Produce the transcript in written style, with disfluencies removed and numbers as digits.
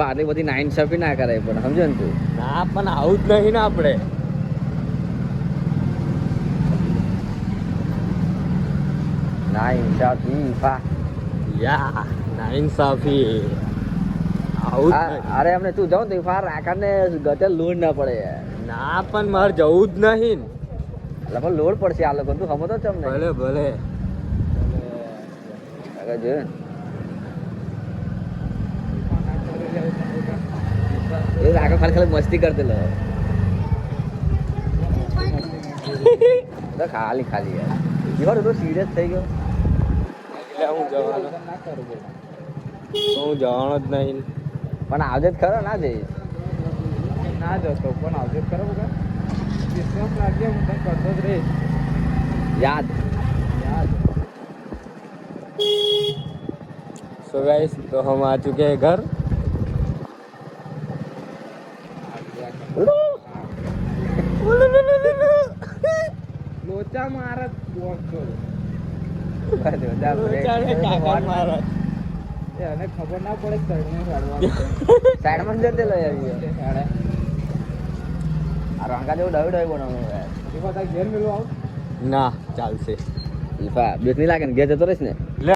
આટલી બધી નાઇન સફી ના કરાય પણ સમજો ને તું. ના પણ આવું જ નહીં ને આપણે. નાઇન સફી ફા યા નાઇન્સાફી આવું જ નહીં. અરે અમને તું જાઉં તો ફાર આકાને ગતે લોડ ના પડે યાર. ના પણ મારે જવું જ નહીં ને. એટલે પણ લોડ પડશે આ લોકો તું સમજો છો અમને. ભલે ભલે આગળ જો એ આગળ ખાલી મસ્તી કરતી લો ખાલી ખાલી યાર જીવન તો સિરિયસ થઈ ગયો. એટલે હું જવાનો જ નહીં. પણ આવજે જ ખરો ના જઈ ના જતો પણ આવજો ખરો બધા વિશ્વાસ લાગ્યો હું તને કરતો જ રહીશ. યાદ सो गाइस तो हम आ चुके हैं घर. लोचा मारत એને ખબર ના પડે સાઈડમાં જતે લો યાર આ રંગા જેવું ડાયું ડાયું બનાવવાનું યાર. ઘેર મેળવું આવું ના ચાલશે. ઈફા બેસ નહીં લાગે ને ઘેર જતો રહીશ ને.